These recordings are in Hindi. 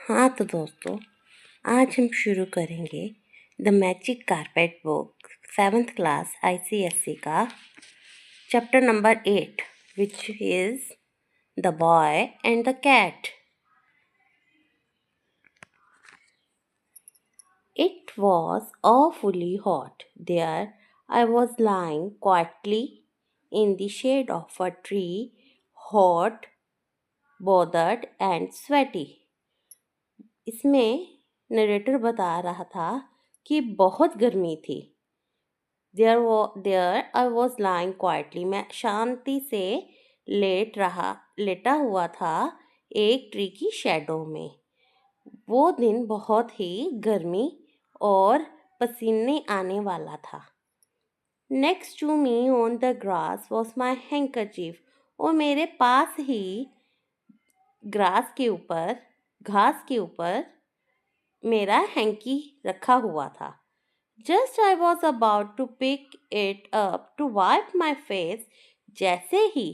हाँ तो दोस्तों, आज हम शुरू करेंगे the magic carpet book 7th class ICSE का chapter number 8 which is the boy and the cat. It was awfully hot. There I was lying quietly in the shade of a tree, hot, bothered and sweaty. इसमें नरेटर बता रहा था कि बहुत गर्मी थी. There I was lying quietly. मैं शांति से लेटा हुआ था एक ट्री की शैडो में. वो दिन बहुत ही गर्मी और पसीने आने वाला था. Next to me on the grass was my handkerchief. और मेरे पास ही घास के ऊपर मेरा हैंकी रखा हुआ था. Just I was about to pick it up to wipe my face. जैसे ही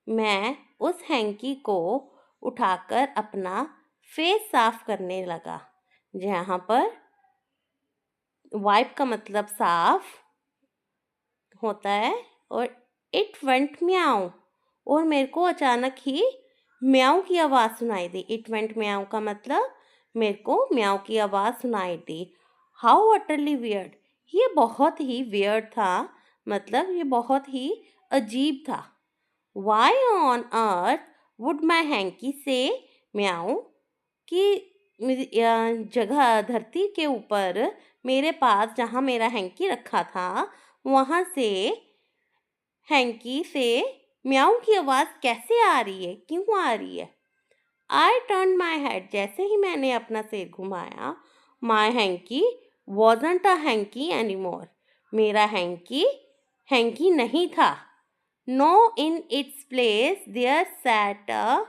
मैं उस हैंकी को उठाकर अपना फेस साफ करने लगा. जहाँ पर वाइप का मतलब साफ होता है और इट वेंट म्याऊ और मेरे को अचानक ही म्याऊ की आवाज़ सुनाई दी. इट वेंट म्याऊ का मतलब मेरे को म्याऊ की आवाज़ सुनाई दी. How utterly weird. ये बहुत ही वियर्ड था, मतलब ये बहुत ही अजीब था. Why on earth would my hanky say miaow. कि जगह धरती के ऊपर मेरे पास जहाँ मेरा हैंकी रखा था वहाँ से हैंकी से म्याऊ की आवाज़ कैसे आ रही है, क्यों आ रही है. I turn my head. जैसे ही मैंने अपना सिर घुमाया, my hanky wasn't a hanky any more. मेरा हैंकी नहीं था. No in its place there sat a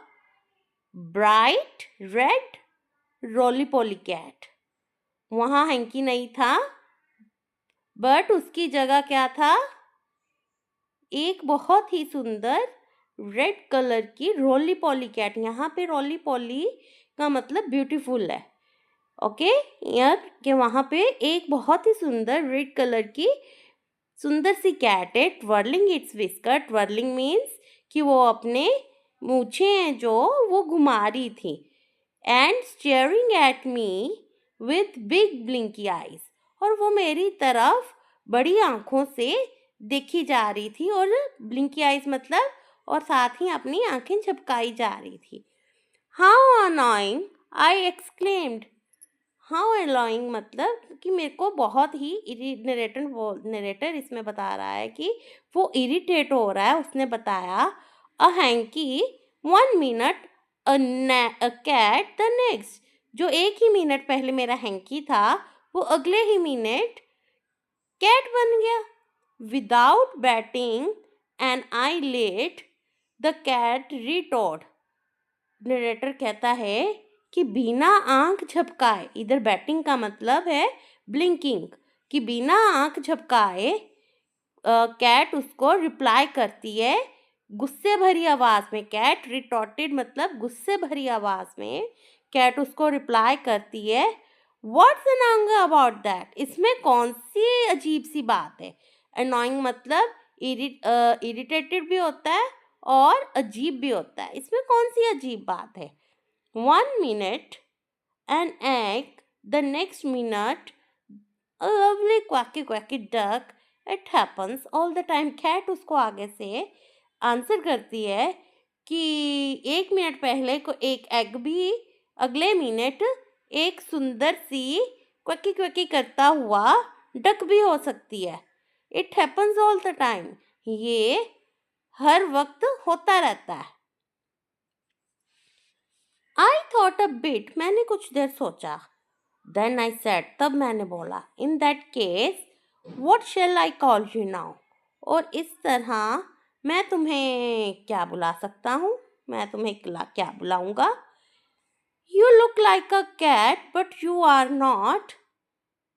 bright red roly poly cat. वहाँ हैंकी नहीं था, बट उसकी जगह क्या था, एक बहुत ही सुंदर रेड कलर की रोली पॉली कैट. यहाँ पे रोली पॉली का मतलब ब्यूटीफुल है. ओके, यार कि वहाँ पे एक बहुत ही सुंदर रेड कलर की सुंदर सी कैट है. ट्वर्लिंग इट्स विस्कर. ट्वर्लिंग मीन्स कि वो अपने मूछें हैं जो वो घुमा रही थी. And staring at me with big blingy eyes. और वो मेरी तरफ बड़ी आंखों से देखी जा रही थी. और ब्लिंकी आईज मतलब और साथ ही अपनी आंखें झपकाई जा रही थी. How annoying I exclaimed. How annoying मतलब कि मेरे को बहुत ही नरेटर इसमें बता रहा है कि वो इरिटेट हो रहा है. उसने बताया a hankie 1 minute a cat the next. जो एक ही मिनट पहले मेरा हैंकी था वो अगले ही मिनट कैट बन गया. Without batting an eyelid the cat retorted. Narrator कहता है कि बिना आंख झपकाए, इधर बैटिंग का मतलब है ब्लिंकिंग, कि बिना आंख झपकाए कैट उसको रिप्लाई करती है गुस्से भरी आवाज़ में. कैट रिटॉर्टेड मतलब गुस्से भरी आवाज़ में कैट उसको रिप्लाई करती है. What's annoying about that. इसमें कौन सी अजीब सी बात है. अनोइंग मतलब इरिटेटेड भी होता है और अजीब भी होता है. इसमें कौन सी अजीब बात है. 1 minute an egg, the next minute a lovely quacky duck. It happens all the time. Cat उसको आगे से आंसर करती है कि 1 मिनट पहले को एक एग भी अगले मिनट एक सुंदर सी क्वैकी करता हुआ डक भी हो सकती है. It happens all the time. ये हर वक्त होता रहता है. I thought a bit. मैंने कुछ देर सोचा. Then I said. तब मैंने बोला. In that case what shall I call you now. और इस तरह मैं तुम्हें क्या बुला सकता हूँ, मैं तुम्हें क्या बुलाऊंगा. You look like a cat but you are not.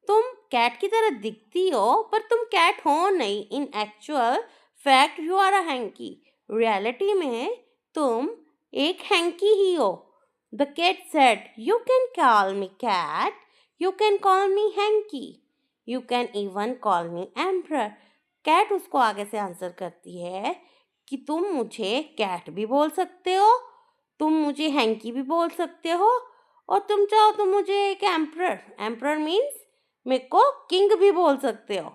तुम कैट की तरह दिखती हो पर तुम कैट हो नहीं. In actual fact you are a hankie. Reality में तुम एक हैंकी ही हो. The cat said, "You can call me cat, you can call me hanky, you can even call me emperor." Cat उसको आगे से आंसर करती है कि तुम मुझे कैट भी बोल सकते हो, तुम मुझे हैंकी भी बोल सकते हो, और तुम चाहो तो मुझे एक एम्परर, एम्परर मीन्स मेरे को किंग भी बोल सकते हो।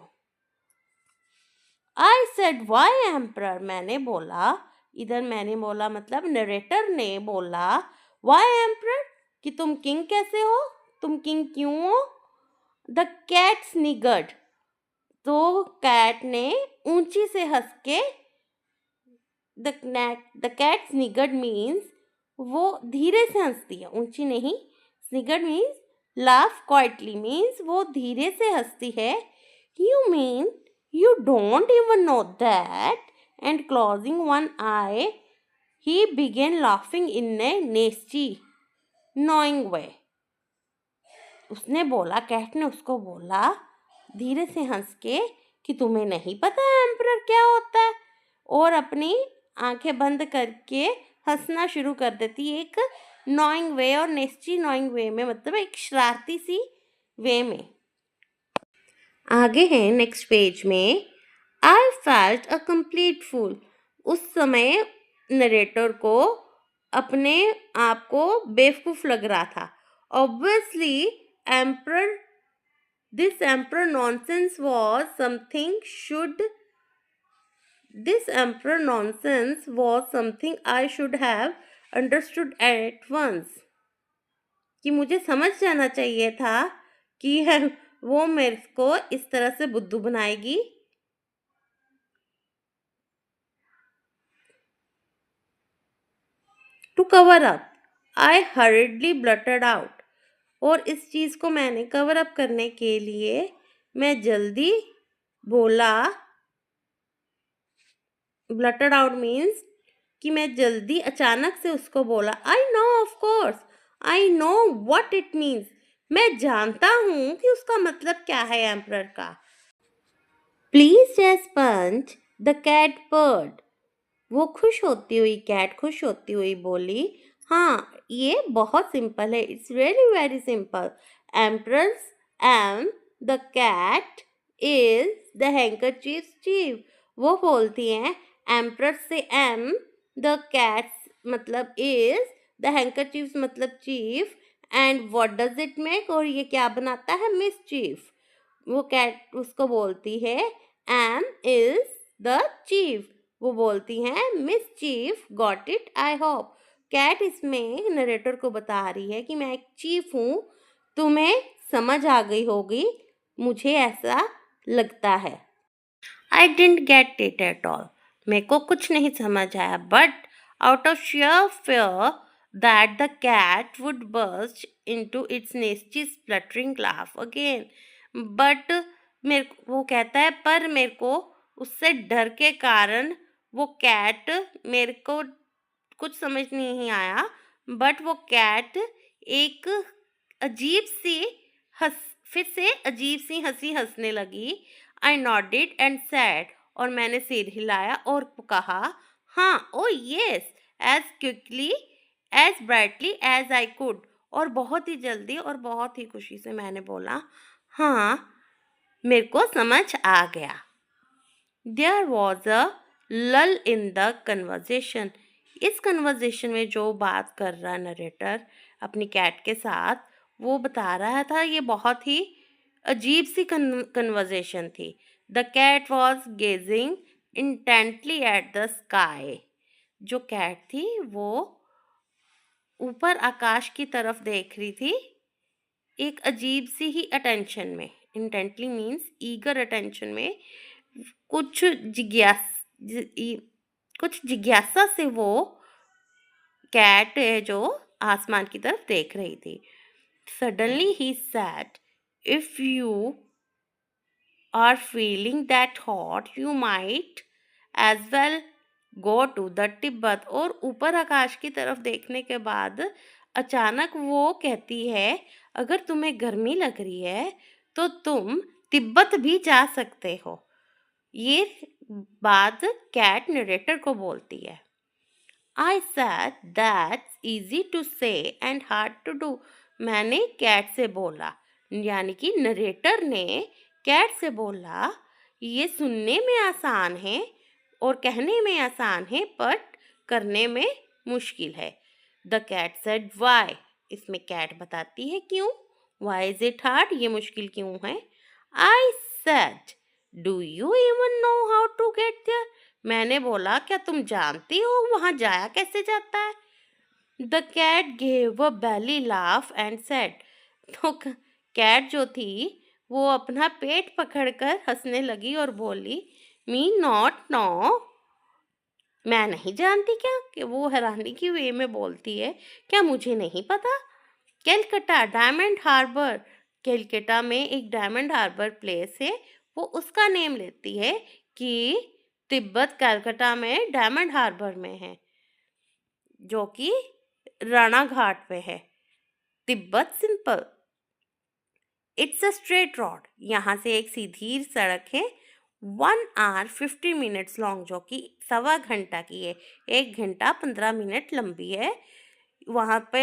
आई सेड वाई एम्परर, मैंने बोला, इधर मैंने बोला मतलब नरेटर ने बोला, वाई एम्परर, कि तुम किंग कैसे हो, तुम किंग क्यों हो। द कैट स्निगर्ड, तो कैट ने ऊंची से हंस के, द कैट स्निगर्ड मीन्स वो धीरे से हंसती है, ऊंची नहीं, स्निगर्ड मीन्स लाफ क्वाइटली, मीन्स वो धीरे से हंसती है। You mean you don't even know that? And closing one eye, he began laughing in a nasty, knowing way. उसने बोला, कैट ने उसको बोला धीरे से हंस के कि तुम्हें नहीं पता है एम्परर क्या होता है, और अपनी आंखें बंद करके हंसना शुरू कर देती, एक नॉइंग वे, और नेस्टी नॉइंग वे में मतलब एक शरारती सी वे में। आगे है नेक्स्ट पेज में, आई फेल्ट अ कंप्लीट फूल। उस समय नरेटर को अपने आप को बेवकूफ़ लग रहा था। Obviously emperor, this emperor nonsense was something I should have understood at once, कि मुझे समझ जाना चाहिए था कि वो मेरे को इस तरह से बुद्धू बनाएगी। To cover up, I horridly blurted out, और इस चीज़ को मैंने कवर अप करने के लिए मैं जल्दी बोला। ब्लटर्ड आउट मीन्स कि मैं जल्दी अचानक से उसको बोला। I know, of course, I know what it means, मैं जानता हूँ कि उसका मतलब क्या है एम्परर का। Please as punch the cat purred, वो खुश होती हुई कैट खुश होती हुई बोली, हाँ ये बहुत सिंपल है, it's very very simple. Emperor's em the cat is the handkerchief chief. वो बोलती हैं एम्परर से एम, द कैट्स मतलब इज, द हैंकरचीफ मतलब chief, and what does it make, और ये क्या बनाता है, मिसचीफ। वो कैट उसको बोलती है एम इज द चीफ, वो बोलती हैं mischief got it I hope. Cat इसमें नरेटर को बता रही है कि मैं एक चीफ हूँ, तुम्हें समझ आ गई होगी, मुझे ऐसा लगता है। I didn't get it at all, मेरे को कुछ नहीं समझ आया, but out of sheer fear that the cat would burst into its nasty spluttering laugh again, but वो कहता है पर मेरे को उससे डर के कारण वो कैट, मेरे को कुछ समझ नहीं आया, बट वो कैट एक अजीब सी फिर से अजीब सी हंसी हंसने लगी। आई नॉडेड एंड सैड, और मैंने सिर हिलाया और कहा, हाँ, oh yes, as quickly as brightly as I could, और बहुत ही जल्दी और बहुत ही खुशी से मैंने बोला, हाँ मेरे को समझ आ गया। There was a lull in the conversation. इस कन्वर्जेशन में जो बात कर रहा नरेटर अपनी कैट के साथ, वो बता रहा था, ये बहुत ही अजीब सी कन्वर्जेशन थी। The cat was gazing intently at the sky, जो कैट थी वो ऊपर आकाश की तरफ देख रही थी, एक अजीब सी ही अटेंशन में। इंटेंटली मीन्स ईगर अटेंशन में, कुछ जिज्ञासा से वो कैट है जो आसमान की तरफ देख रही थी। सडनली ही said, if you are feeling that hot you might as well go to the Tibet, और ऊपर आकाश की तरफ देखने के बाद अचानक वो कहती है, अगर तुम्हें गर्मी लग रही है तो तुम तिब्बत भी जा सकते हो। ये बात कैट नरेटर को बोलती है। I said that's easy to say and hard to do. मैंने कैट से बोला, यानी कि नरेटर ने कैट से बोला, ये सुनने में आसान है और कहने में आसान है, बट करने में मुश्किल है. The cat said why. इसमें कैट बताती है क्यों. वाई इज इट हार्ड, ये मुश्किल क्यों है. I said do you even know how to get there. मैंने बोला, क्या तुम जानती हो वहां जाया कैसे जाता है. The cat gave a belly laugh and said. तो कैट जो थी वो अपना पेट पकड़कर हंसने लगी और बोली, मी नॉट नो. मैं नहीं जानती क्या. कि वो हैरानी की वे में बोलती है, क्या मुझे नहीं पता. Calcutta diamond harbour. कैलकटा में एक डायमंड हार्बर प्लेस है, वो उसका नेम लेती है कि तिब्बत कैलकटा में डायमंड हार्बर में है, जो कि राणा घाट पे है. Tibet simple. It's a straight road. यहाँ से एक सीधी सड़क है. 1 hour 50 minutes लॉन्ग, जो कि 1.25 घंटा की है. 1 घंटा 15 मिनट लंबी है. वहाँ पे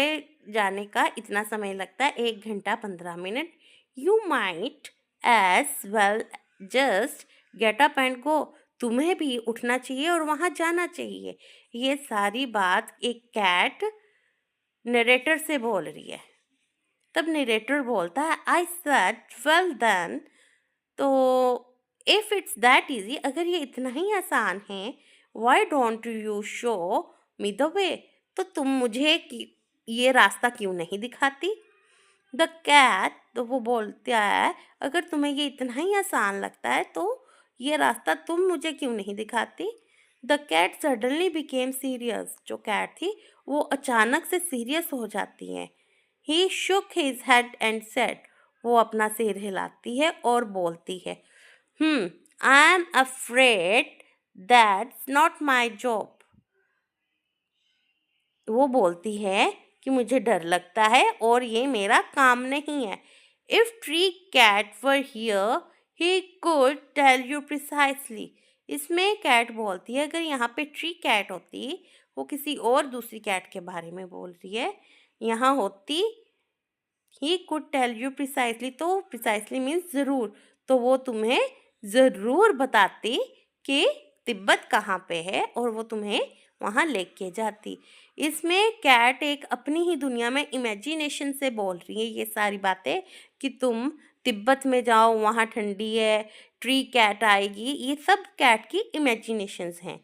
जाने का इतना समय लगता है, 1 घंटा 15 minute. You might as well just get up and go. तुम्हें भी उठना चाहिए और वहाँ जाना चाहिए. ये सारी बात एक कैट नरेटर से बोल रही है. तब नरेटर बोलता है, आई सेड वेल देन. तो इफ इट्स दैट इजी, अगर ये इतना ही आसान है, why don't you show me the way. तो तुम मुझे ये रास्ता क्यों नहीं दिखाती. द कैट, तो वो बोलता है, अगर तुम्हें ये इतना ही आसान लगता है तो ये रास्ता तुम मुझे क्यों नहीं दिखाती. The cat suddenly became serious. जो कैट थी वो अचानक से सीरियस हो जाती है. He shook his head and said. वो अपना सिर हिलाती है और बोलती है, I am afraid that's not my job. वो बोलती है कि मुझे डर लगता है और ये मेरा काम नहीं है. If tree cat were here he could tell you precisely. इसमें कैट बोलती है, अगर यहाँ पे ट्री कैट होती, वो किसी और दूसरी कैट के बारे में बोल रही है. यहाँ होती he could tell you precisely, तो प्रिसाइसली मीन्स ज़रूर. तो वो तुम्हें ज़रूर बताती कि तिब्बत कहाँ पे है और वो तुम्हें वहाँ लेके जाती. इसमें कैट एक अपनी ही दुनिया में इमेजिनेशन से बोल रही है ये सारी बातें, कि तुम तिब्बत में जाओ, वहाँ ठंडी है, ट्री कैट आएगी. ये सब कैट की इमेजिनेशंस हैं.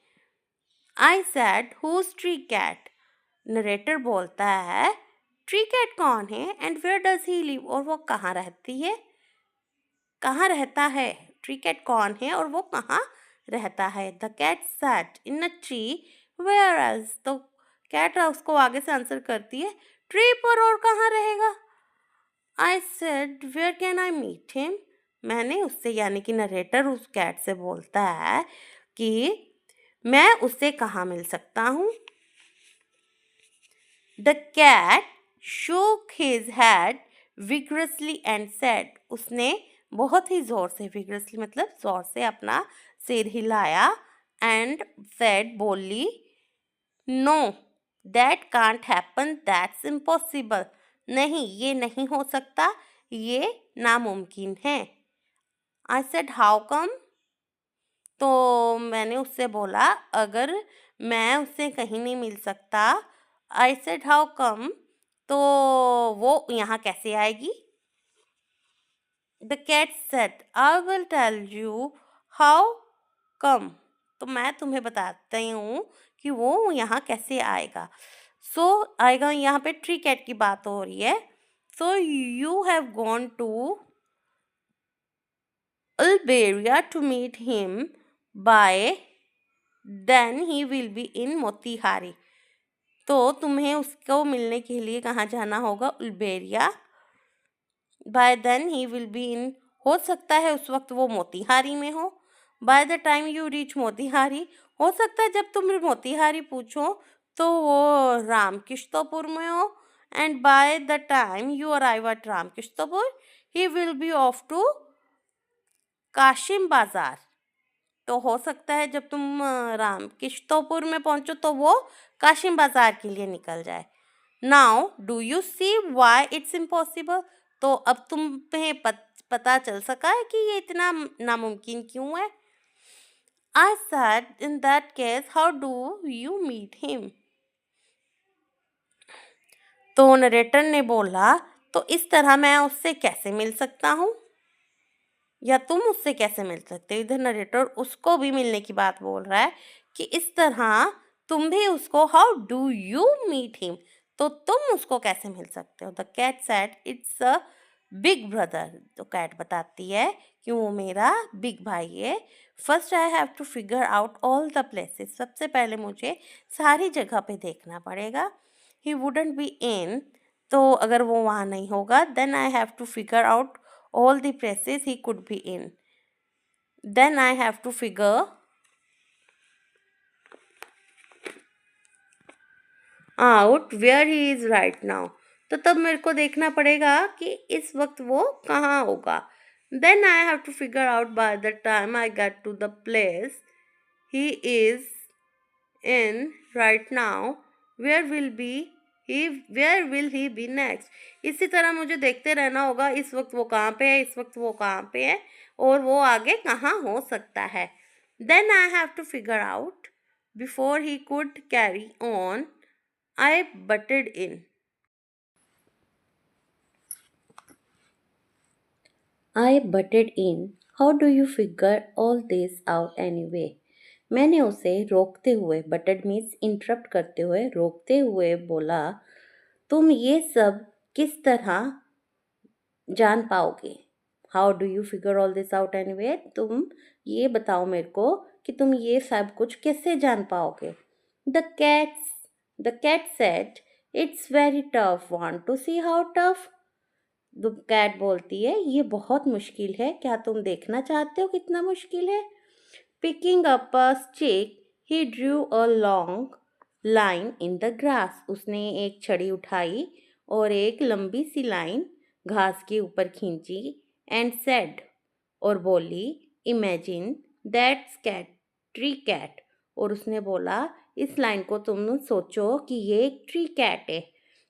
I said who's tree cat. Narrator बोलता है, ट्री कैट कौन है and where does he live, और वो कहाँ रहती है, कहाँ रहता है. ट्री कैट कौन है और वो कहाँ रहता है. The cat sat in a tree where else. तो कैट उसको आगे से आंसर करती है, ट्री पर और कहाँ रहेगा. I said where can I meet him. मैंने उससे, यानी कि नरेटर उस कैट से बोलता है कि मैं उससे कहाँ मिल सकता हूँ. The cat shook his head vigorously and said. उसने बहुत ही जोर से, vigorously मतलब जोर से अपना सिर हिलाया, and said, बोली, no that can't happen, that's impossible. नहीं, ये नहीं हो सकता, ये नामुमकिन है. I said how come. तो मैंने उससे बोला, अगर मैं उससे कहीं नहीं मिल सकता, I said how come, तो वो यहाँ कैसे आएगी. The cat said I will tell you how come. तो मैं तुम्हें बताती हूँ कि वो यहाँ कैसे आएगा. सो आएगा, यहाँ पे ट्री कैट की बात हो रही है. So you have gone to Uluberia to meet him, by then he will be in Motihari. तो तुम्हें उसको मिलने के लिए कहाँ जाना होगा, Uluberia. By then he will be in, हो सकता है उस वक्त वो मोतीहारी में हो. By the time you reach Motihari, हो सकता है जब तुम मोतीहारी पूछो तो वो रामकृष्णपुर में हो. And by the time you arrive at Ramkrishnapur he will be off to Kashim Bazar. तो हो सकता है जब तुम रामकृष्णपुर में पहुंचो तो वो काशिम बाजार के लिए निकल जाए. Now do you see why it's impossible? तो अब तुम्हें पता चल सका है कि ये इतना नामुमकिन क्यों है? I said, in that case, how do you meet him? तो नरेटर ने बोला, तो इस तरह मैं उससे कैसे मिल सकता हूँ, या तुम उससे कैसे मिल सकते हो? इधर नरेटर उसको भी मिलने की बात बोल रहा है कि इस तरह तुम भी उसको, how do you meet him? तो तुम उसको कैसे मिल सकते हो? The cat said, it's a big brother. तो कैट बताती है कि वो मेरा बिग भाई है। First I have to figure out all the places. सबसे पहले मुझे सारी जगह पे देखना पड़ेगा। ही वुडंट बी इन, तो अगर वो वहाँ नहीं होगा, then I have to figure out all the places he could be in. Then I have to figure out where he is right now. तो तब मेरे को देखना पड़ेगा कि इस वक्त वो कहाँ होगा. Then I have to figure out by the time I get to the place he is in right now, where will he be next. इसी तरह मुझे देखते रहना होगा इस वक्त वो कहाँ पे है, इस वक्त वो कहाँ पे है, और वो आगे कहाँ हो सकता है. Then I have to figure out before he could carry on. I butted in. I butted in. How do you figure all this out anyway? मैंने उसे रोकते हुए, बटड मीन्स इंटरप्ट करते हुए, रोकते हुए बोला, तुम ये सब किस तरह जान पाओगे? How do you figure all this out anyway? तुम ये बताओ मेरे को कि तुम ये सब कुछ कैसे जान पाओगे? The cat said, it's very tough, want to see how tough? The cat बोलती है, ये बहुत मुश्किल है, क्या तुम देखना चाहते हो कितना मुश्किल है? Picking up a stick, he drew a long line in the grass. उसने एक छड़ी उठाई और एक लंबी सी लाइन घास के ऊपर खींची, एंड सेड, और बोली, imagine that's cat, tree cat. और उसने बोला, इस लाइन को तुम सोचो कि ये एक ट्री कैट है।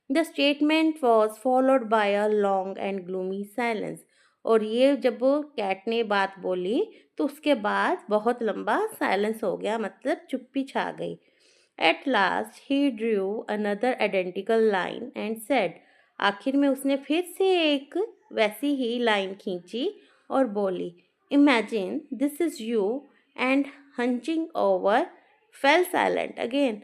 The statement was followed by a long and gloomy silence. और ये जब कैट ने बात बोली तो उसके बाद बहुत लंबा साइलेंस हो गया, मतलब चुप्पी छा गई. At last he Drew another identical line and said, आखिर में उसने फिर से एक वैसी ही लाइन खींची और बोली, imagine this is you, and hunching over fell silent again.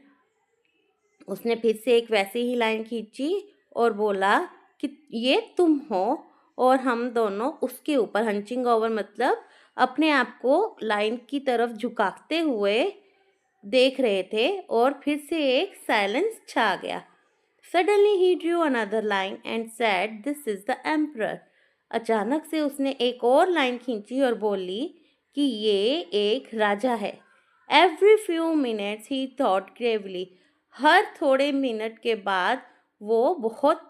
उसने फिर से एक वैसी ही लाइन खींची और बोला कि ये तुम हो, और हम दोनों उसके ऊपर, हंचिंग ओवर मतलब अपने आप को लाइन की तरफ झुकाते हुए देख रहे थे, और फिर से एक साइलेंस छा गया. Suddenly he Drew another line and said, this is the emperor. अचानक से उसने एक और लाइन खींची और बोली कि ये एक राजा है. Every few minutes he thought gravely. हर थोड़े मिनट के बाद वो बहुत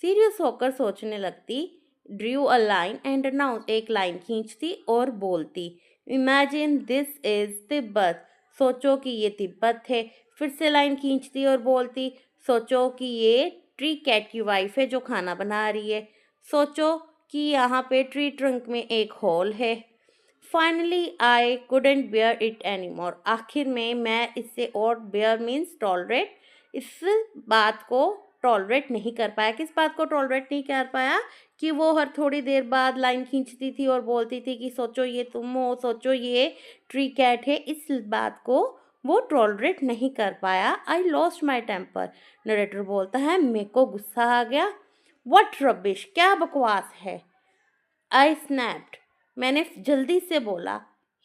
सीरियस होकर सोचने लगती. Drew a line and announce, एक लाइन खींचती और बोलती, इमेजिन दिस इज तिब्बत, सोचो कि ये तिब्बत है. फिर से लाइन खींचती और बोलती, सोचो कि ये ट्री कैट की वाइफ है जो खाना बना रही है. सोचो कि यहाँ पे ट्री ट्रंक में एक होल है. Finally I couldn't bear it any more. आखिर में मैं इससे, और बेयर मीन्स टॉलरेट, इस बात को टॉलरेट नहीं कर पाया. किस बात को टॉलरेट नहीं कर पाया? कि वो हर थोड़ी देर बाद लाइन खींचती थी और बोलती थी कि सोचो ये तुम हो, सोचो ये ट्री कैट है. इस बात को वो टॉलरेट नहीं कर पाया. I lost my temper. Narrator बोलता है, मेरे को गुस्सा आ गया. व्हाट रबिश, क्या बकवास है. आई स्नैप्ड, मैंने जल्दी से बोला.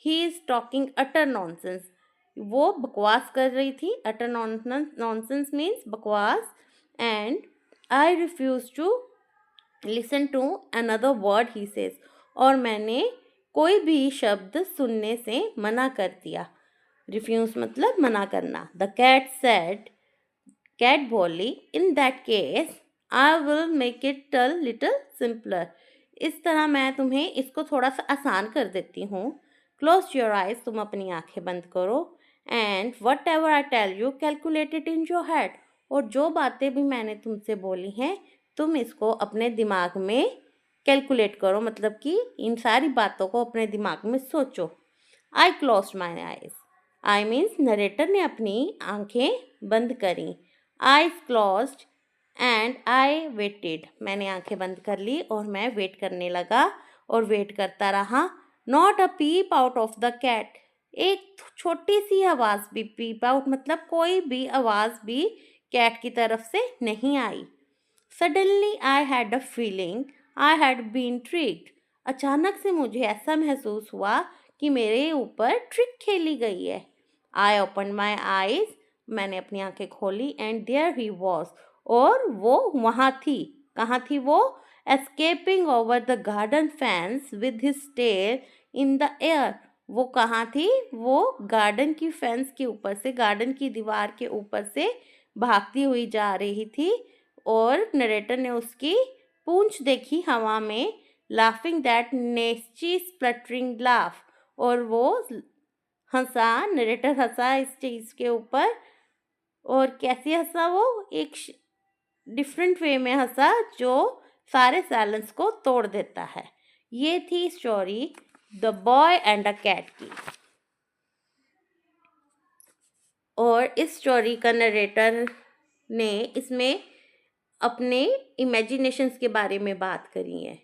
He is talking utter nonsense. वो बकवास कर रही थी. अटर नॉनसेंस मीन्स बकवास. And I refuse to listen to another word he says. और मैंने कोई भी शब्द सुनने से मना कर दिया. रिफ्यूज मतलब मना करना. द कैट सेड, कैट बोली, इन that case I will make it a little simpler. इस तरह मैं तुम्हें इसको थोड़ा सा आसान कर देती हूँ. क्लोज योर आइज, तुम अपनी आंखें बंद करो. And whatever I tell you calculate it in your head. और जो बातें भी मैंने तुमसे बोली हैं तुम इसको अपने दिमाग में कैलकुलेट करो, मतलब कि इन सारी बातों को अपने दिमाग में सोचो। I closed my eyes, I means narrator ने अपनी आंखें बंद करी। Eyes closed and I waited, मैंने आंखें बंद कर ली और मैं वेट करने लगा और वेट करता रहा। Not a peep out of the cat, एक छोटी सी आवाज़ भी, पीप आउट मतलब कोई भी आवाज़ भी कैट की तरफ से नहीं आई। Suddenly I had a feeling I had been tricked, अचानक से मुझे ऐसा महसूस हुआ कि मेरे ऊपर ट्रिक खेली गई है। आई ओपन माई आईज, मैंने अपनी आंखें खोली एंड देयर ही वॉज, और वो वहाँ थी। कहाँ थी वो? Escaping over the garden fence with his tail in the air, वो कहाँ थी? वो गार्डन की फेंस के ऊपर से, गार्डन की दीवार के ऊपर से भागती हुई जा रही थी और नरेटर ने उसकी पूंछ देखी हवा में। लाफिंग दैट नेस्टी स्प्लटरिंग लाफ, और वो हंसा, नरेटर हंसा इस चीज़ के ऊपर। और कैसे हंसा वो? एक डिफरेंट वे में हंसा जो सारे साइलेंस को तोड़ देता है। ये थी story the boy and the cat की। और इस स्टोरी का नरेटर ने इसमें अपने इमेजिनेशंस के बारे में बात करी है।